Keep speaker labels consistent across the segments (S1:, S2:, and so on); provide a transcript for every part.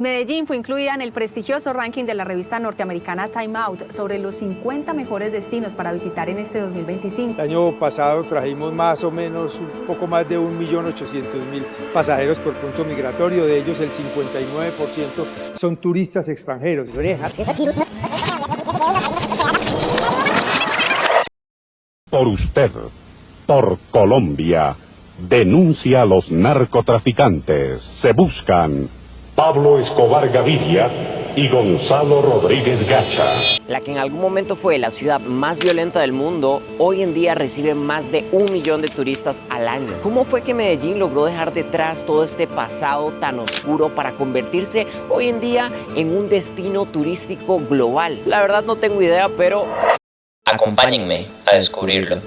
S1: Medellín fue incluida en el prestigioso ranking de la revista norteamericana Time Out sobre los 50 mejores destinos para visitar en este 2025.
S2: El año pasado trajimos más o menos un poco más de 1.800.000 pasajeros por punto migratorio, de ellos el 59% son turistas extranjeros.
S3: Por usted, por Colombia, denuncia a los narcotraficantes. Se buscan Pablo Escobar Gaviria y Gonzalo Rodríguez Gacha.
S4: La que en algún momento fue la ciudad más violenta del mundo, hoy en día recibe más de 1 millón de turistas al año. ¿Cómo fue que Medellín logró dejar detrás todo este pasado tan oscuro para convertirse hoy en día en un destino turístico global? La verdad no tengo idea, pero
S5: acompáñenme a descubrirlo.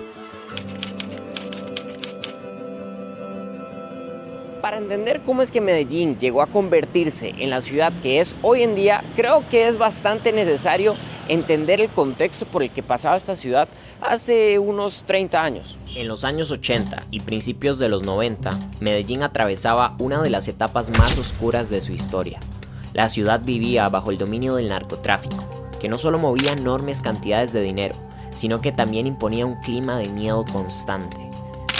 S4: Para entender cómo es que Medellín llegó a convertirse en la ciudad que es hoy en día, creo que es bastante necesario entender el contexto por el que pasaba esta ciudad hace unos 30 años. En los años 80 y principios de los 90, Medellín atravesaba una de las etapas más oscuras de su historia. La ciudad vivía bajo el dominio del narcotráfico, que no solo movía enormes cantidades de dinero, sino que también imponía un clima de miedo constante.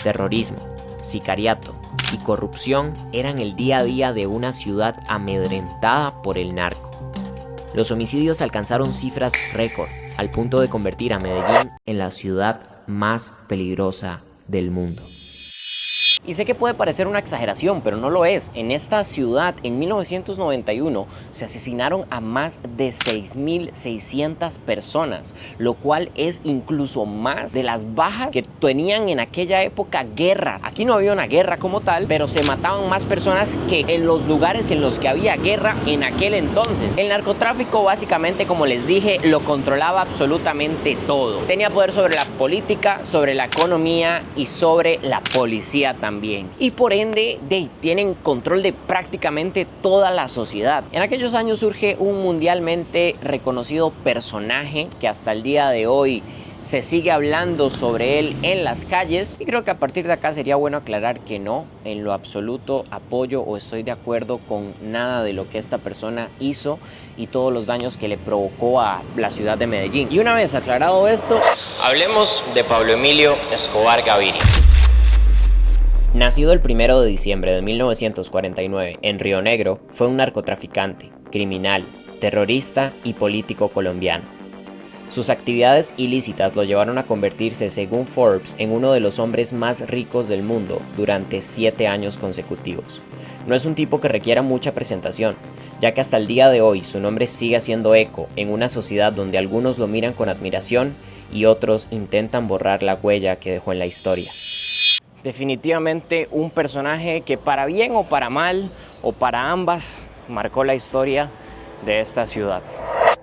S4: Terrorismo, sicariato y corrupción eran el día a día de una ciudad amedrentada por el narco. Los homicidios alcanzaron cifras récord, al punto de convertir a Medellín en la ciudad más peligrosa del mundo. Y sé que puede parecer una exageración, pero no lo es. En esta ciudad, en 1991, se asesinaron a más de 6.600 personas, lo cual es incluso más de las bajas que tenían en aquella época guerras. Aquí no había una guerra como tal, pero se mataban más personas que en los lugares en los que había guerra en aquel entonces. El narcotráfico, básicamente, como les dije, lo controlaba absolutamente todo. Tenía poder sobre la política, sobre la economía y sobre la policía también. Y por ende, tienen control de prácticamente toda la sociedad. En aquellos años surge un mundialmente reconocido personaje que hasta el día de hoy se sigue hablando sobre él en las calles, y creo que a partir de acá sería bueno aclarar que no, en lo absoluto apoyo o estoy de acuerdo con nada de lo que esta persona hizo y todos los daños que le provocó a la ciudad de Medellín. Y una vez aclarado esto, hablemos de Pablo Emilio Escobar Gaviria. Nacido el 1 de diciembre de 1949 en Río Negro, fue un narcotraficante, criminal, terrorista y político colombiano. Sus actividades ilícitas lo llevaron a convertirse, según Forbes, en uno de los hombres más ricos del mundo durante 7 años consecutivos. No es un tipo que requiera mucha presentación, ya que hasta el día de hoy su nombre sigue haciendo eco en una sociedad donde algunos lo miran con admiración y otros intentan borrar la huella que dejó en la historia. Definitivamente un personaje que para bien o para mal, o para ambas, marcó la historia de esta ciudad.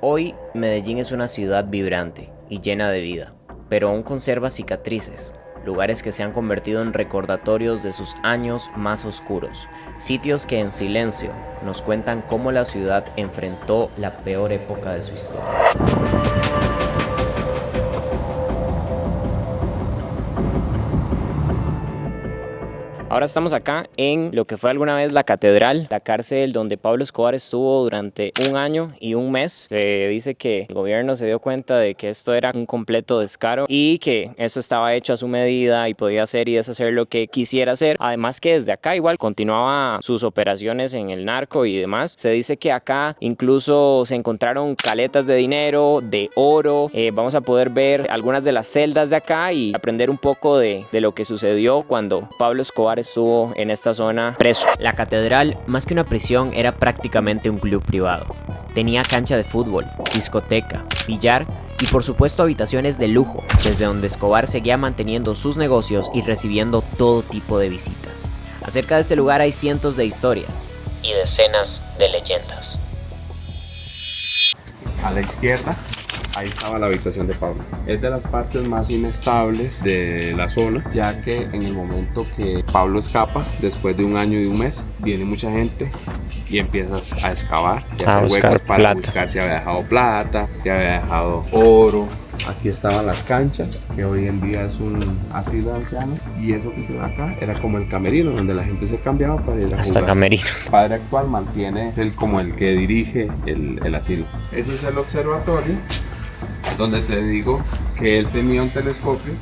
S4: Hoy Medellín es una ciudad vibrante y llena de vida, pero aún conserva cicatrices, lugares que se han convertido en recordatorios de sus años más oscuros, sitios que en silencio nos cuentan cómo la ciudad enfrentó la peor época de su historia. Ahora estamos acá en lo que fue alguna vez la catedral, la cárcel donde Pablo Escobar estuvo durante 1 año y 1 mes. Se dice que el gobierno se dio cuenta de que esto era un completo descaro y que eso estaba hecho a su medida y podía hacer y deshacer lo que quisiera hacer. Además que desde acá igual continuaba sus operaciones en el narco y demás. Se dice que acá incluso se encontraron caletas de dinero, de oro. Vamos a poder ver algunas de las celdas de acá y aprender un poco de lo que sucedió cuando Pablo Escobar estuvo en esta zona preso. La catedral, más que una prisión, era prácticamente un club privado. Tenía cancha de fútbol, discoteca, billar y por supuesto habitaciones de lujo, desde donde Escobar seguía manteniendo sus negocios y recibiendo todo tipo de visitas. Acerca de este lugar hay cientos de historias y decenas de leyendas.
S6: A la izquierda, ahí estaba la habitación de Pablo. Es de las partes más inestables de la zona, ya que en el momento que Pablo escapa, después de 1 año y 1 mes, viene mucha gente y empiezas a excavar, ya sea huecos para buscar si había dejado plata, si había dejado oro, Aquí estaban las canchas, que hoy en día es un asilo de ancianos. Y eso que se ve acá era como el camerino, donde la gente se cambiaba para ir a
S4: Hasta
S6: jugar.
S4: camerino.
S6: El padre actual mantiene como el que dirige el asilo. Ese es el observatorio, donde te digo que él tenía un telescopio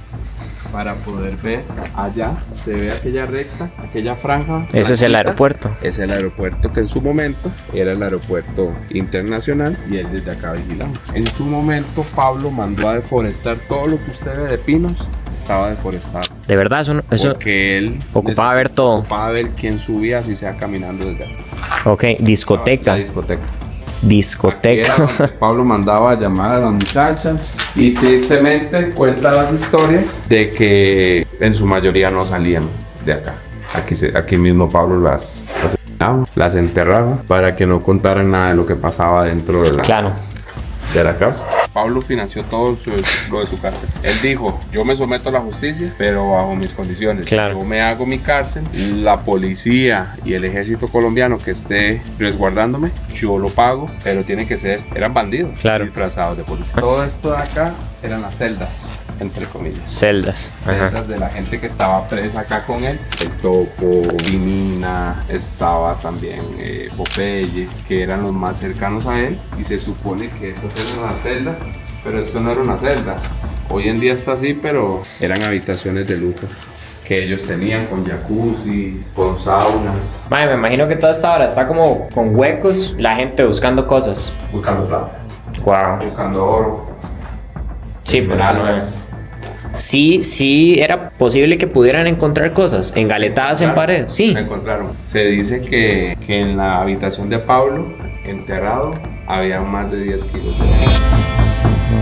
S6: para poder ver allá. Se ve aquella recta, aquella franja.
S4: Ese es el
S6: blanquita.
S4: aeropuerto.
S6: Es el aeropuerto que en su momento era el aeropuerto internacional y él desde acá vigilaba. En su momento Pablo mandó a deforestar todo lo que usted ve de pinos, estaba deforestado.
S4: De verdad, eso
S6: Porque él
S4: ocupaba ver todo.
S6: ocupaba ver quién subía, así sea caminando desde acá.
S4: Ok, discoteca.
S6: La discoteca.
S4: Discoteca.
S6: Aquí era donde Pablo mandaba a llamar a las muchachas y tristemente cuenta las historias de que en su mayoría no salían de acá. Aquí mismo Pablo las asesinaba, las enterraba para que no contaran nada de lo que pasaba dentro de la cárcel. Pablo financió todo lo de su cárcel. Él dijo, yo me someto a la justicia, pero bajo mis condiciones.
S4: Claro.
S6: Yo me hago mi cárcel, la policía y el ejército colombiano que esté resguardándome, yo lo pago, pero tienen que ser, eran bandidos,
S4: Claro.
S6: disfrazados de policía. Todo esto de acá eran las celdas, entre comillas.
S4: Celdas.
S6: Celdas de la gente que estaba presa acá con él. El Topo, Vinina, estaba también Popeye, que eran los más cercanos a él. Y se supone que estas eran las celdas, pero esto no era una celda. Hoy en día está así, pero eran habitaciones de lujo que ellos tenían con jacuzzi, con saunas.
S4: Mae, me imagino que toda esta hora está como con huecos, la gente buscando cosas.
S6: Buscando plata,
S4: Wow.
S6: buscando oro.
S4: Sí,
S6: El verano es.
S4: Sí, era posible que pudieran encontrar cosas engaletadas en paredes. Sí.
S6: Se encontraron. Se dice que en la habitación de Pablo, enterrado, había más de 10 kilos de oro.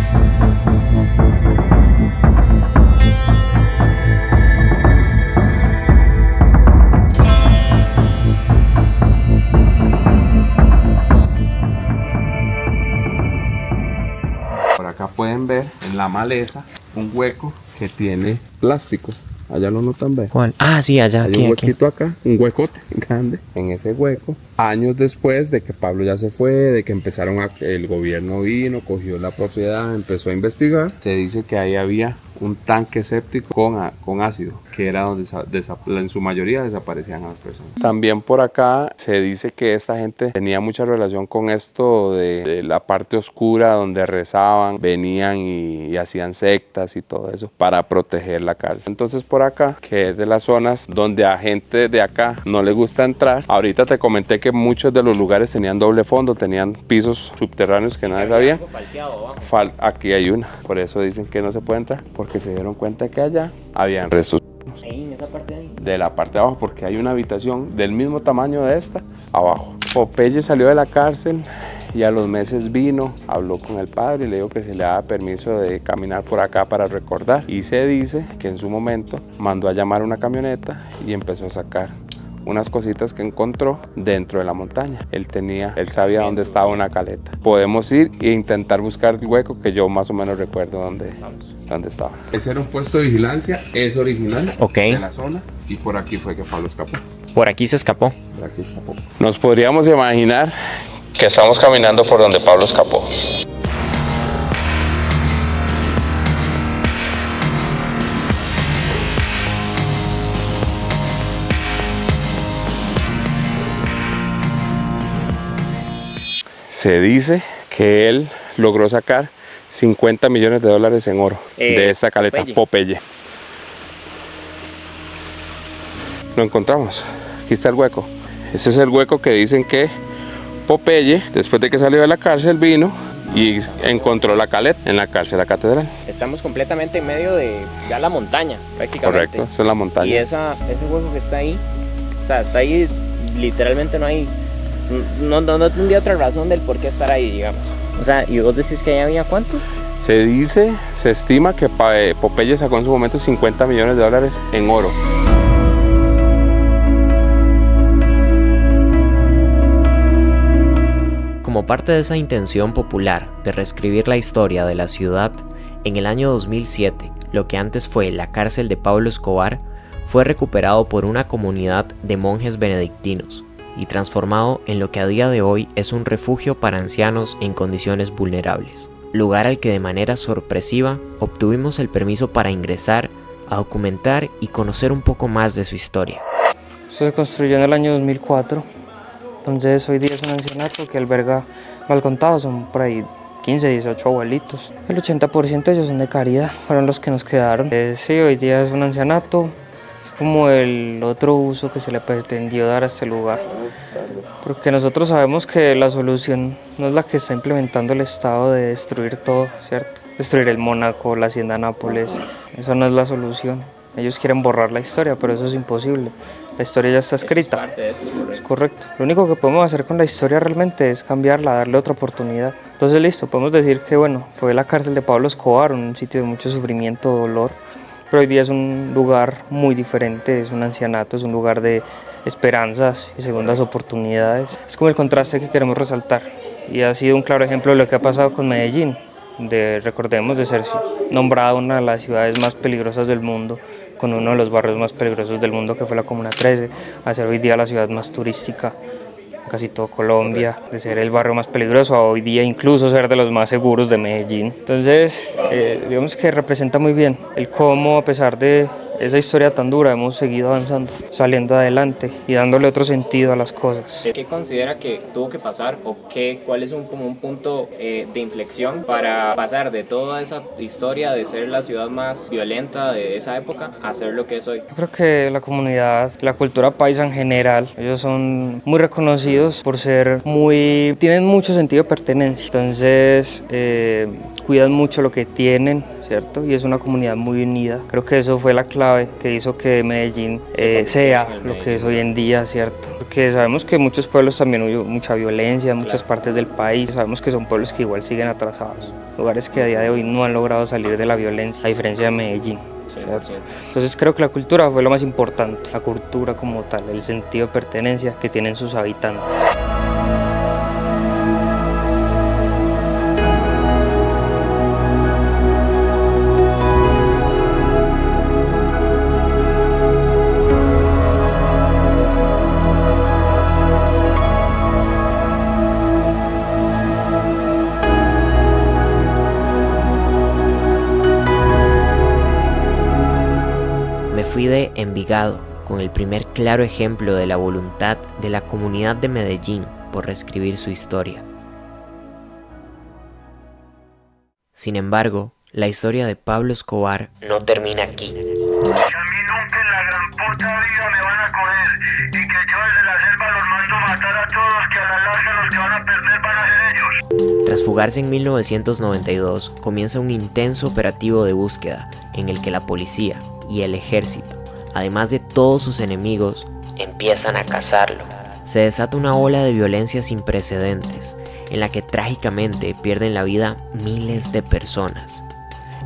S6: Por acá pueden ver en la maleza un hueco que tiene plástico. Allá lo notan, ve.
S4: ¿Cuál? Ah, sí, allá,
S6: Hay
S4: aquí,
S6: un
S4: aquí.
S6: huequito acá, un huecote grande. En ese hueco, años después de que Pablo ya se fue, de que el gobierno vino, cogió la propiedad, empezó a investigar, se dice que ahí había un tanque séptico con ácido, que era donde en su mayoría desaparecían a las personas. También por acá se dice que esta gente tenía mucha relación con esto de la parte oscura donde rezaban, venían y hacían sectas y todo eso para proteger la cárcel. Entonces por acá, que es de las zonas donde a gente de acá no le gusta entrar, ahorita te comenté que muchos de los lugares tenían doble fondo, tenían pisos subterráneos que nadie sabía. Aquí hay una, por eso dicen que no se puede entrar, porque se dieron cuenta que allá habían restos de la parte de abajo, porque hay una habitación del mismo tamaño de esta abajo. Popeye salió de la cárcel y a los meses vino, habló con el padre y le dijo que se le daba permiso de caminar por acá para recordar, y se dice que en su momento mandó a llamar una camioneta y empezó a sacar unas cositas que encontró dentro de la montaña. Él sabía dónde estaba una caleta. Podemos ir e intentar buscar el hueco, que yo más o menos recuerdo dónde estaba. Ese era un puesto de vigilancia, es original,
S4: Ok.
S6: de la zona, y por aquí fue que Pablo escapó.
S4: Por aquí se escapó.
S6: Por aquí escapó. Nos podríamos imaginar que estamos caminando por donde Pablo escapó. Se dice que él logró sacar 50 millones de dólares en oro de esa caleta Popeye. Lo encontramos. Aquí está el hueco. Ese es el hueco que dicen que Popeye, después de que salió de la cárcel, vino y encontró la caleta en la cárcel de la catedral.
S4: Estamos completamente en medio de ya la montaña, prácticamente.
S6: Correcto, esa es la montaña.
S4: Y ese hueco que está ahí, o sea, está ahí, literalmente no hay, no tendría otra razón del por qué estar ahí, digamos. O sea, ¿y vos decís que ahí había cuánto?
S6: Se estima que Popeye sacó en su momento 50 millones de dólares en oro.
S7: Como parte de esa intención popular de reescribir la historia de la ciudad, en el año 2007, lo que antes fue la cárcel de Pablo Escobar fue recuperado por una comunidad de monjes benedictinos y transformado en lo que a día de hoy es un refugio para ancianos en condiciones vulnerables. lugar al que de manera sorpresiva obtuvimos el permiso para ingresar, a documentar y conocer un poco más de su historia.
S8: Se construyó en el año 2004, entonces hoy día es un ancianato que alberga, mal contado, son por ahí 15, 18 abuelitos. El 80% de ellos son de caridad, fueron los que nos quedaron. Sí, hoy día es un ancianato, es como el otro uso que se le pretendió dar a este lugar. Porque nosotros sabemos que la solución no es la que está implementando el Estado de destruir todo, ¿cierto? Destruir el Mónaco, la Hacienda Nápoles, eso no es la solución. Ellos quieren borrar la historia, pero eso es imposible. La historia ya está escrita. Es correcto. Lo único que podemos hacer con la historia realmente es cambiarla, darle otra oportunidad. Entonces listo, podemos decir que bueno, fue la cárcel de Pablo Escobar, un sitio de mucho sufrimiento, dolor, pero hoy día es un lugar muy diferente, es un ancianato, es un lugar de esperanzas y segundas oportunidades. Es como el contraste que queremos resaltar y ha sido un claro ejemplo de lo que ha pasado con Medellín, recordemos, de ser nombrada una de las ciudades más peligrosas del mundo, con uno de los barrios más peligrosos del mundo que fue la Comuna 13, a ser hoy día la ciudad más turística en casi todo Colombia, de ser el barrio más peligroso a hoy día incluso ser de los más seguros de Medellín. Entonces, digamos que representa muy bien el cómo, a pesar de esa historia tan dura, hemos seguido avanzando, saliendo adelante y dándole otro sentido a las cosas.
S9: ¿Qué considera que tuvo que pasar o cuál es como un punto de inflexión para pasar de toda esa historia de ser la ciudad más violenta de esa época a ser lo que es hoy?
S8: Yo creo que la comunidad, la cultura paisa en general, ellos son muy reconocidos por ser tienen mucho sentido de pertenencia, entonces cuidan mucho lo que tienen, ¿cierto? Y es una comunidad muy unida. Creo que eso fue la clave que hizo que Medellín sea lo que es hoy en día, ¿cierto? Porque sabemos que en muchos pueblos también hubo mucha violencia en muchas partes del país. Sabemos que son pueblos que igual siguen atrasados, lugares que a día de hoy no han logrado salir de la violencia, a diferencia de Medellín. ¿Cierto? Entonces creo que la cultura fue lo más importante, la cultura como tal, el sentido de pertenencia que tienen sus habitantes.
S7: Fui de Envigado, con el primer claro ejemplo de la voluntad de la comunidad de Medellín por reescribir su historia. Sin embargo, la historia de Pablo Escobar no termina aquí.
S10: A mí nunca en la gran puta vida me van a coger y que yo desde la selva los mando matar a todos, que a la larga los que van a perder van a ser ellos.
S7: Tras fugarse en 1992, comienza un intenso operativo de búsqueda en el que la policía y el ejército, además de todos sus enemigos, empiezan a cazarlo. Se desata una ola de violencia sin precedentes, en la que trágicamente pierden la vida miles de personas.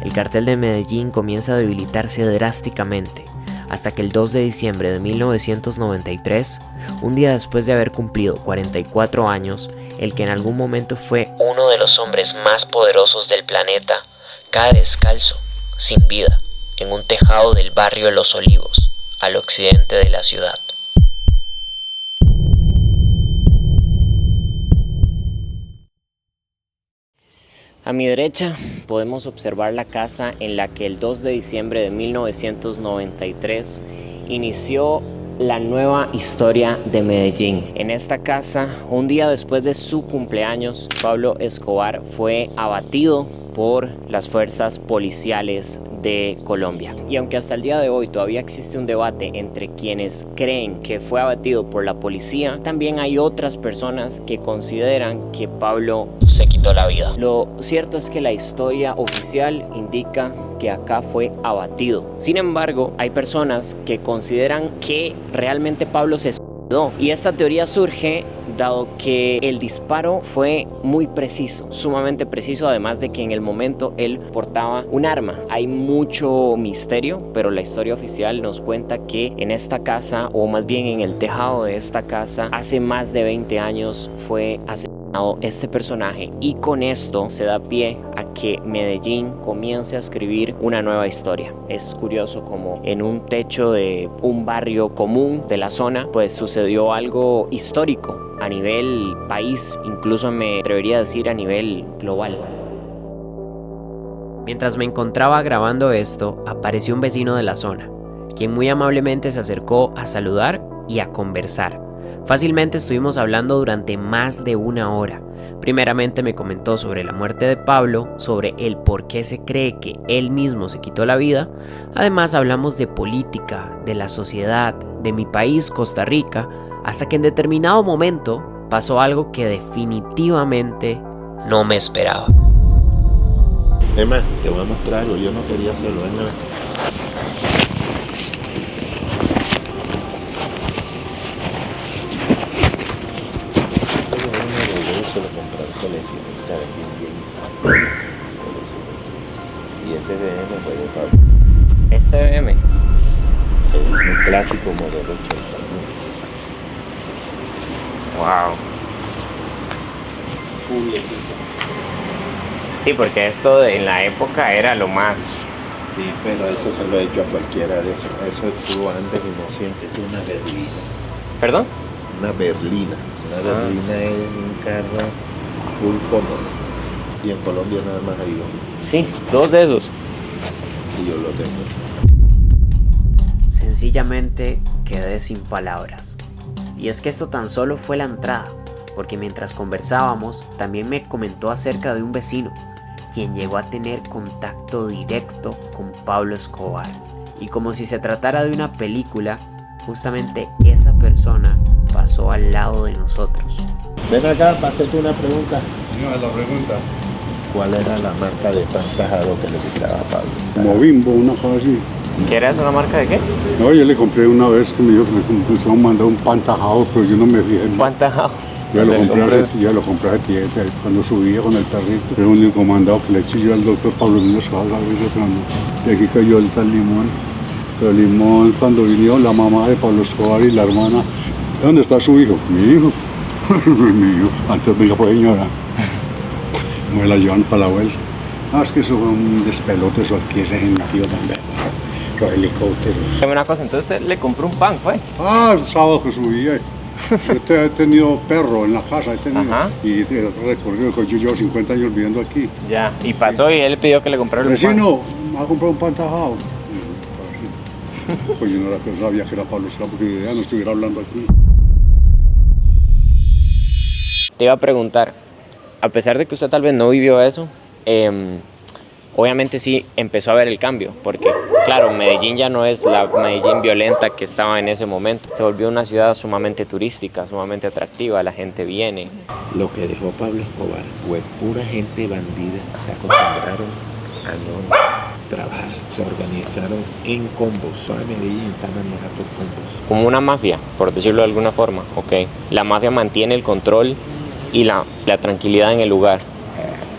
S7: El cartel de Medellín comienza a debilitarse drásticamente, hasta que el 2 de diciembre de 1993, un día después de haber cumplido 44 años, el que en algún momento fue uno de los hombres más poderosos del planeta, cae descalzo, sin vida, en un tejado del barrio Los Olivos, al occidente de la ciudad.
S4: A mi derecha podemos observar la casa en la que el 2 de diciembre de 1993 inició la nueva historia de Medellín. En esta casa, un día después de su cumpleaños, Pablo Escobar fue abatido por las fuerzas policiales de Colombia. Y aunque hasta el día de hoy todavía existe un debate entre quienes creen que fue abatido por la policía, también hay otras personas que consideran que Pablo se quitó la vida. Lo cierto es que la historia oficial indica que acá fue abatido. Sin embargo, hay personas que consideran que realmente Pablo se suicidó. Y esta teoría surge dado que el disparo fue muy preciso, sumamente preciso, además de que en el momento él portaba un arma. Hay mucho misterio, pero la historia oficial nos cuenta que en esta casa, o más bien en el tejado de esta casa, hace más de 20 años fue asesinado este personaje, y con esto se da pie a que Medellín comience a escribir una nueva historia. Es curioso como en un techo de un barrio común de la zona, pues sucedió algo histórico a nivel país, incluso me atrevería a decir a nivel global.
S7: Mientras me encontraba grabando esto, apareció un vecino de la zona, quien muy amablemente se acercó a saludar y a conversar. Fácilmente estuvimos hablando durante más de 1 hora. Primeramente me comentó sobre la muerte de Pablo, sobre el por qué se cree que él mismo se quitó la vida. Además hablamos de política, de la sociedad, de mi país, Costa Rica, hasta que en determinado momento pasó algo que definitivamente no me esperaba.
S11: Emma, te voy a mostrar algo, yo no quería hacerlo, venga. Se lo compró el coleccionista de aquí. Y ese BM fue de Pablo.
S4: ¿Este BM?
S11: Es un clásico modelo 81.
S4: Wow.
S11: Full equipo.
S4: Sí, porque esto en la época era lo más...
S11: Sí, pero eso se lo he hecho a cualquiera de esos. Eso tú antes y no siempre. Es una berlina.
S4: ¿Perdón?
S11: Una berlina. Una berlina es un carro full cómodo. Y en Colombia nada más hay uno.
S4: Sí, 2 de esos.
S11: Y yo lo tengo.
S7: Sencillamente quedé sin palabras. Y es que esto tan solo fue la entrada, porque mientras conversábamos también me comentó acerca de un vecino, quien llegó a tener contacto directo con Pablo Escobar. Y como si se tratara de una película, justamente esa persona pasó al lado de nosotros.
S11: Ven acá, para hacerte una pregunta.
S12: No, la pregunta.
S11: ¿Cuál era la marca de pan tajado que le gustaba a Pablo?
S12: Como Bimbo, una cosa así.
S4: ¿Qué era eso, una marca de qué?
S12: No, yo le compré una vez que me dijo que me mandó un pan tajado, pero yo no me fijé.
S4: ¿Pan tajado?
S12: Yo lo compré a ti, cuando subía con el perrito. Era un único mandado que le hice yo al doctor Pablo Escobar. Y aquí cayó el tal Limón. Pero Limón, cuando vino la mamá de Pablo Escobar y la hermana, ¿dónde está su hijo? Mi hijo. Mi hijo. Antes me dijo, pues señora. Me la llevan para la vuelta. Es que eso fue un despelote, eso aquí ese gentío también. Los helicópteros.
S4: Dime una cosa, entonces usted le compró un pan, ¿fue?
S12: El sábado que subía. Yo he tenido perro en la casa, y recorrido, yo llevo 50 años viviendo aquí.
S4: Ya, y pasó y él le pidió que le comprara un pan.
S12: Vecino, me ha comprado un pan tajado. Pues yo no sabía que era Pablo Escobar porque ya no estuviera hablando aquí.
S4: Te iba a preguntar, a pesar de que usted tal vez no vivió eso, obviamente sí empezó a ver el cambio, porque claro, Medellín ya no es la Medellín violenta que estaba en ese momento. Se volvió una ciudad sumamente turística, sumamente atractiva, la gente viene.
S11: Lo que dejó Pablo Escobar fue pura gente bandida. Se acostumbraron a no trabajar. Se organizaron en combos. Toda Medellín está manejada por combos.
S4: Como una mafia, por decirlo de alguna forma. Okay. La mafia mantiene el control y la tranquilidad en el lugar,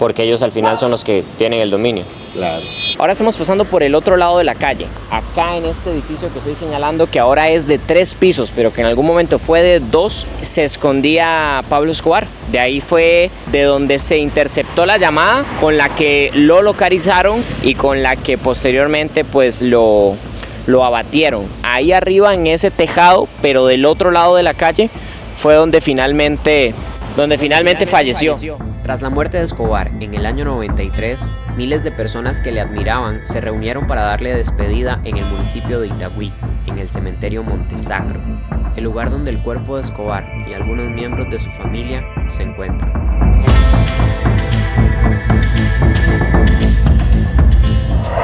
S4: porque ellos al final son los que tienen el dominio.
S11: Claro.
S4: Ahora estamos pasando por el otro lado de la calle, acá en este edificio que estoy señalando, que ahora es de 3 pisos, pero que en algún momento fue de 2, se escondía Pablo Escobar. De ahí fue de donde se interceptó la llamada con la que lo localizaron y con la que posteriormente pues lo abatieron. Ahí arriba en ese tejado, pero del otro lado de la calle, fue donde finalmente falleció.
S7: Tras la muerte de Escobar en el año 93, miles de personas que le admiraban se reunieron para darle despedida en el municipio de Itagüí, en el cementerio Montesacro, el lugar donde el cuerpo de Escobar y algunos miembros de su familia se encuentran.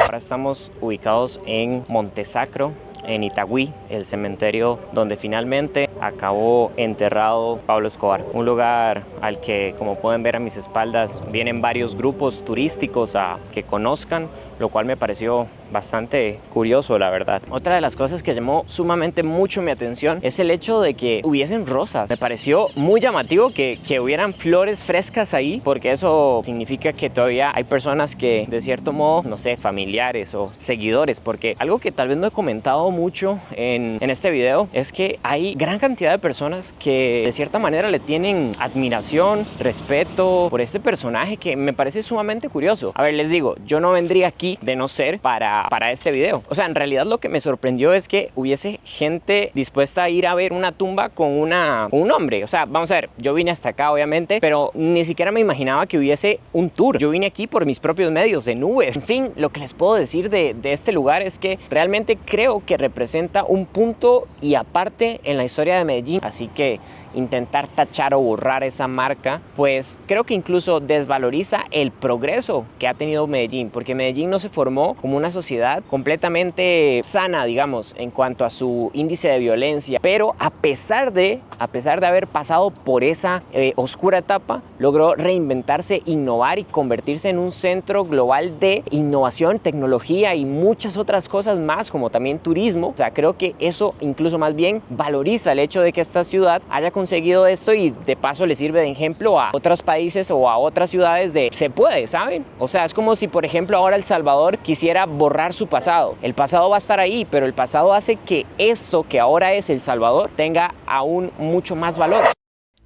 S4: Ahora estamos ubicados en Montesacro, en Itagüí, el cementerio donde finalmente acabó enterrado Pablo Escobar. Un lugar al que, como pueden ver a mis espaldas, vienen varios grupos turísticos a que conozcan, lo cual me pareció bastante curioso, la verdad. Otra de las cosas que llamó sumamente mucho mi atención es el hecho de que hubiesen rosas. Me pareció muy llamativo que hubieran flores frescas ahí, porque eso significa que todavía hay personas que, de cierto modo, no sé, familiares o seguidores, porque algo que tal vez no he comentado mucho en este video es que hay gran cantidad de personas que de cierta manera le tienen admiración, respeto por este personaje que me parece sumamente curioso. A ver, les digo, yo no vendría aquí de no ser para para este video. O sea, en realidad lo que me sorprendió es que hubiese gente dispuesta a ir a ver una tumba con un hombre. O sea, vamos a ver, yo vine hasta acá obviamente, pero ni siquiera me imaginaba que hubiese un tour. Yo vine aquí por mis propios medios, en Uber. En fin, lo que les puedo decir de este lugar es que realmente creo que representa un punto y aparte en la historia de Medellín. Así que intentar tachar o borrar esa marca, pues creo que incluso desvaloriza el progreso que ha tenido Medellín, porque Medellín no se formó como una sociedad completamente sana, digamos, en cuanto a su índice de violencia, pero a pesar de haber pasado por esa oscura etapa, logró reinventarse, innovar y convertirse en un centro global de innovación, tecnología y muchas otras cosas más, como también turismo. O sea, creo que eso incluso más bien valoriza el hecho de que esta ciudad haya conseguido esto y de paso le sirve de ejemplo a otros países o a otras ciudades de se puede, ¿saben? O sea, es como si por ejemplo ahora El Salvador quisiera borrar su pasado. El pasado va a estar ahí, pero el pasado hace que esto que ahora es El Salvador tenga aún mucho más valor.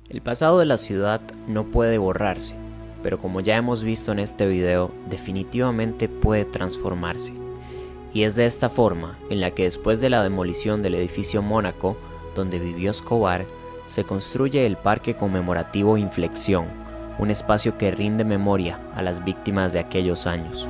S7: El pasado de la ciudad no puede borrarse, pero como ya hemos visto en este video, definitivamente puede transformarse. Y es de esta forma en la que después de la demolición del edificio Mónaco, donde vivió Escobar, se construye el Parque Conmemorativo Inflexión, un espacio que rinde memoria a las víctimas de aquellos años.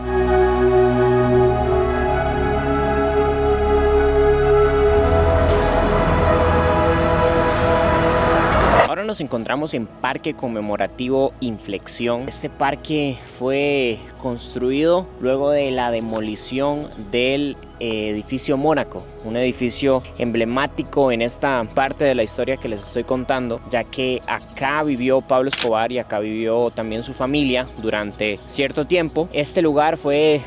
S4: Ahora nos encontramos en Parque Conmemorativo Inflexión. Este parque fue construido luego de la demolición del edificio Mónaco, un edificio emblemático en esta parte de la historia que les estoy contando, ya que acá vivió Pablo Escobar y acá vivió también su familia durante cierto tiempo. Este lugar fue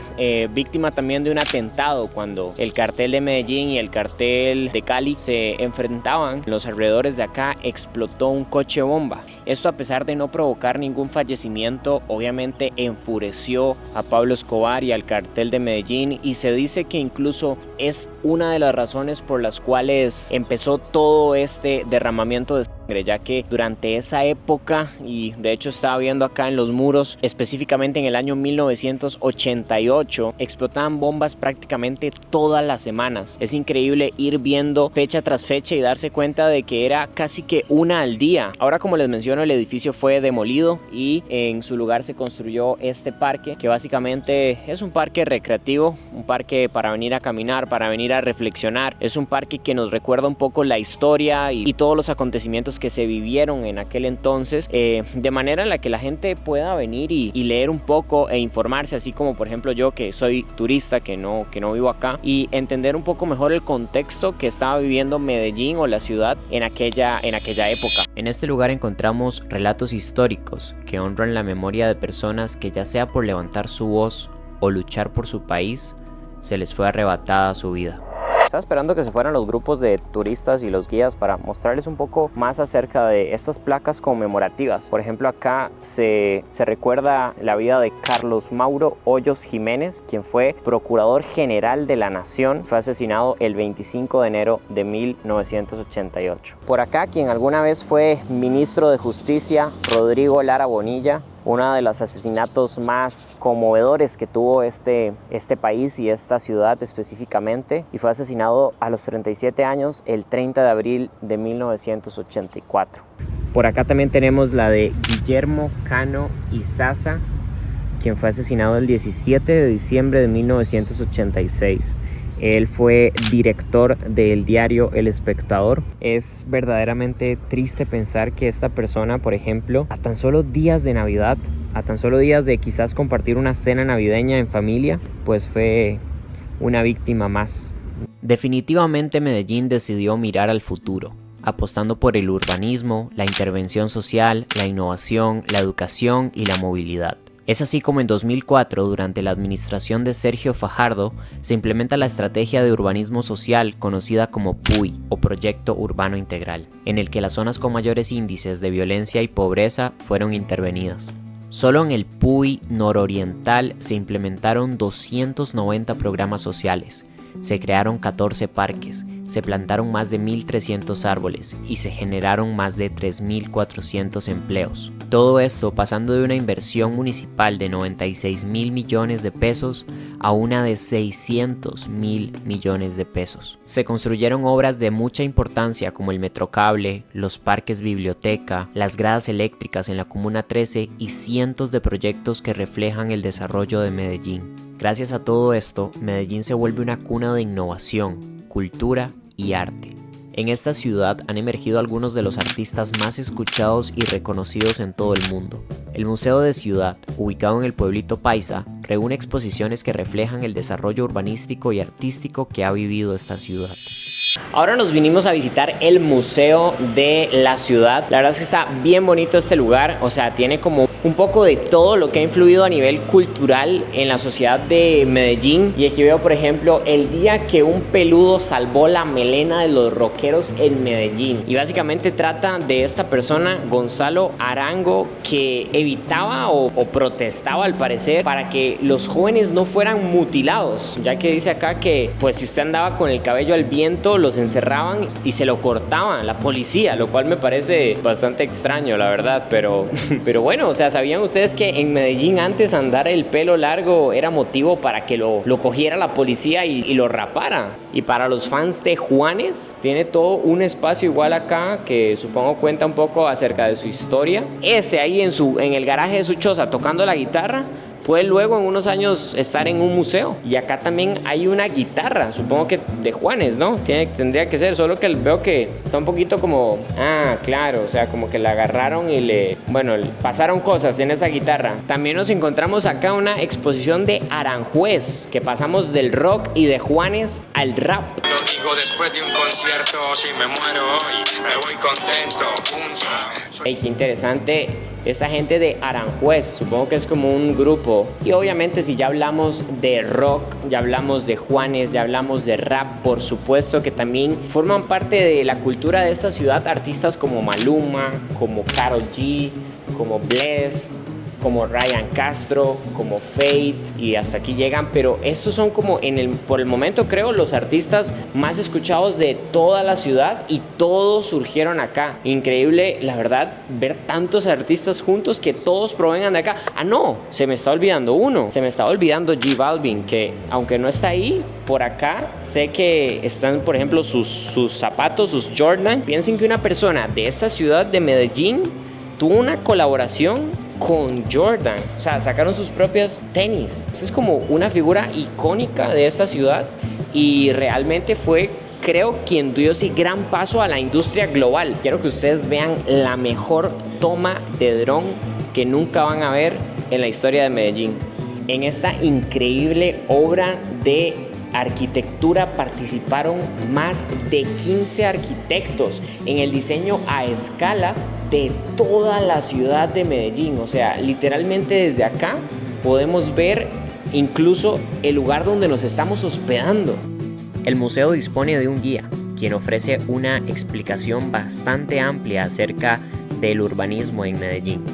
S4: víctima también de un atentado cuando el cartel de Medellín y el cartel de Cali se enfrentaban. En los alrededores de acá explotó un coche bomba. Esto, a pesar de no provocar ningún fallecimiento, obviamente enfureció a Pablo Escobar y al cartel de Medellín, y se dice que incluso es una de las razones por las cuales empezó todo este derramamiento de sangre, ya que durante esa época, y de hecho estaba viendo acá en los muros, específicamente en el año 1988, explotaban bombas prácticamente todas las semanas. Es increíble ir viendo fecha tras fecha y darse cuenta de que era casi que una al día. Ahora, como les menciono, el edificio fue demolido y en su lugar se construyó este parque, que básicamente es un parque recreativo, un parque para venir a caminar, para venir a reflexionar. Es un parque que nos recuerda un poco la historia y todos los acontecimientos que se vivieron en aquel entonces, de manera en la que la gente pueda venir y leer un poco e informarse, así como por ejemplo yo, que soy turista, que no vivo acá, y entender un poco mejor el contexto que estaba viviendo Medellín o la ciudad en aquella época.
S7: En este lugar encontramos relatos históricos que honran la memoria de personas que, ya sea por levantar su voz o luchar por su país, se les fue arrebatada su vida.
S4: Estaba esperando que se fueran los grupos de turistas y los guías para mostrarles un poco más acerca de estas placas conmemorativas. Por ejemplo, acá se recuerda la vida de Carlos Mauro Hoyos Jiménez, quien fue Procurador General de la Nación. Fue asesinado el 25 de enero de 1988. Por acá, quien alguna vez fue Ministro de Justicia, Rodrigo Lara Bonilla, uno de los asesinatos más conmovedores que tuvo este país y esta ciudad específicamente, y fue asesinado a los 37 años el 30 de abril de 1984. Por acá también tenemos la de Guillermo Cano Izaza, quien fue asesinado el 17 de diciembre de 1986. Él fue director del diario El Espectador. Es verdaderamente triste pensar que esta persona, por ejemplo, a tan solo días de Navidad, a tan solo días de quizás compartir una cena navideña en familia, pues fue una víctima más.
S7: Definitivamente Medellín decidió mirar al futuro, apostando por el urbanismo, la intervención social, la innovación, la educación y la movilidad. Es así como en 2004, durante la administración de Sergio Fajardo, se implementa la estrategia de urbanismo social conocida como PUI, o Proyecto Urbano Integral, en el que las zonas con mayores índices de violencia y pobreza fueron intervenidas. Solo en el PUI nororiental se implementaron 290 programas sociales, se crearon 14 parques, se plantaron más de 1.300 árboles y se generaron más de 3.400 empleos. Todo esto pasando de una inversión municipal de 96.000 millones de pesos a una de 600.000 millones de pesos. Se construyeron obras de mucha importancia como el Metrocable, los parques biblioteca, las gradas eléctricas en la Comuna 13 y cientos de proyectos que reflejan el desarrollo de Medellín. Gracias a todo esto, Medellín se vuelve una cuna de innovación, cultura y arte. En esta ciudad han emergido algunos de los artistas más escuchados y reconocidos en todo el mundo. El Museo de Ciudad, ubicado en el pueblito Paisa, reúne exposiciones que reflejan el desarrollo urbanístico y artístico que ha vivido esta ciudad.
S4: Ahora nos vinimos a visitar el Museo de la Ciudad. La verdad es que está bien bonito este lugar, o sea, tiene como un poco de todo lo que ha influido a nivel cultural en la sociedad de Medellín. Y aquí veo, por ejemplo, el día que un peludo salvó la melena de los rockeros en Medellín. Y básicamente trata de esta persona, Gonzalo Arango, que evitaba o protestaba al parecer para que los jóvenes no fueran mutilados, ya que dice acá que pues si usted andaba con el cabello al viento los encerraban y se lo cortaban la policía, lo cual me parece bastante extraño, la verdad, pero bueno, o sea, ¿sabían ustedes que en Medellín antes andar el pelo largo era motivo para que lo cogiera la policía y lo rapara? Y para los fans de Juanes, tiene todo un espacio igual acá que supongo cuenta un poco acerca de su historia. Ese ahí en el garaje de su choza tocando la guitarra puede luego en unos años estar en un museo. Y acá también hay una guitarra, supongo que de Juanes, ¿no? Tendría que ser, solo que veo que está un poquito como, claro, o sea, como que la agarraron y le pasaron cosas en esa guitarra. También nos encontramos acá una exposición de Aranjuez, que pasamos del rock y de Juanes al rap.
S13: Lo digo después de un concierto, si me muero hoy, me voy contento, punto.
S4: Hey, qué interesante. Esa gente de Aranjuez, supongo que es como un grupo. Y obviamente si ya hablamos de rock, ya hablamos de Juanes, ya hablamos de rap, por supuesto que también forman parte de la cultura de esta ciudad artistas como Maluma, como Karol G, como Bless, como Ryan Castro, como Fate, y hasta aquí llegan, pero estos son como por el momento creo los artistas más escuchados de toda la ciudad y todos surgieron acá. Increíble, la verdad, ver tantos artistas juntos que todos provengan de acá. No, se me está olvidando uno, se me está olvidando J Balvin, que aunque no está ahí, por acá sé que están, por ejemplo, sus zapatos, sus Jordan. Piensen que una persona de esta ciudad de Medellín tuvo una colaboración con Jordan, o sea, sacaron sus propias tenis. Esa es como una figura icónica de esta ciudad y realmente fue, creo, quien dio ese gran paso a la industria global. Quiero que ustedes vean la mejor toma de dron que nunca van a ver en la historia de Medellín. En esta increíble obra de arquitectura participaron más de 15 arquitectos en el diseño a escala de toda la ciudad de Medellín. O sea, literalmente desde acá podemos ver incluso el lugar donde nos estamos hospedando.
S7: El museo dispone de un guía, quien ofrece una explicación bastante amplia acerca del urbanismo en Medellín.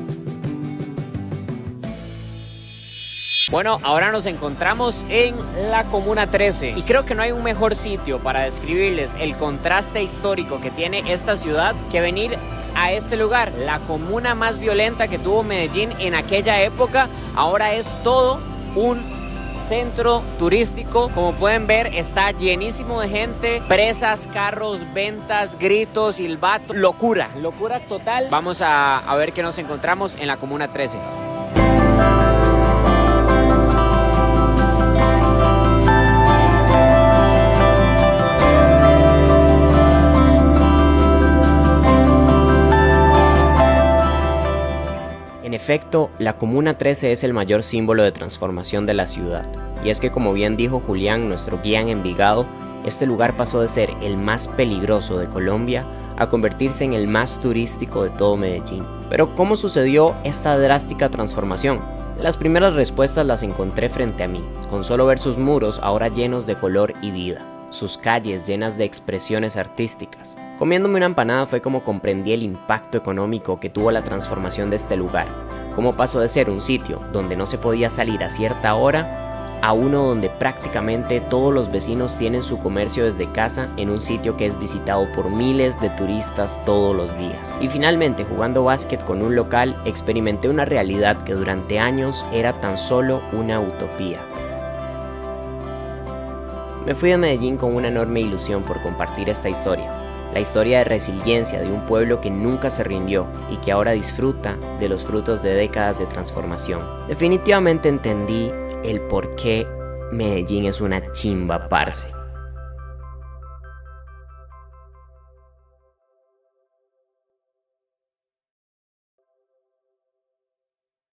S4: Bueno, ahora nos encontramos en la Comuna 13 y creo que no hay un mejor sitio para describirles el contraste histórico que tiene esta ciudad que venir a este lugar. La comuna más violenta que tuvo Medellín en aquella época ahora es todo un centro turístico. Como pueden ver, está llenísimo de gente, presas, carros, ventas, gritos, silbatos, locura total. Vamos a ver qué nos encontramos en la Comuna 13.
S7: En efecto, la Comuna 13 es el mayor símbolo de transformación de la ciudad. Y es que, como bien dijo Julián, nuestro guía en Envigado, este lugar pasó de ser el más peligroso de Colombia a convertirse en el más turístico de todo Medellín. Pero, ¿cómo sucedió esta drástica transformación? Las primeras respuestas las encontré frente a mí, con solo ver sus muros ahora llenos de color y vida, sus calles llenas de expresiones artísticas. Comiéndome una empanada fue como comprendí el impacto económico que tuvo la transformación de este lugar, cómo pasó de ser un sitio donde no se podía salir a cierta hora a uno donde prácticamente todos los vecinos tienen su comercio desde casa en un sitio que es visitado por miles de turistas todos los días. Y finalmente, jugando básquet con un local, experimenté una realidad que durante años era tan solo una utopía. Me fui de Medellín con una enorme ilusión por compartir esta historia. La historia de resiliencia de un pueblo que nunca se rindió y que ahora disfruta de los frutos de décadas de transformación. Definitivamente entendí el por qué Medellín es una chimba, parce.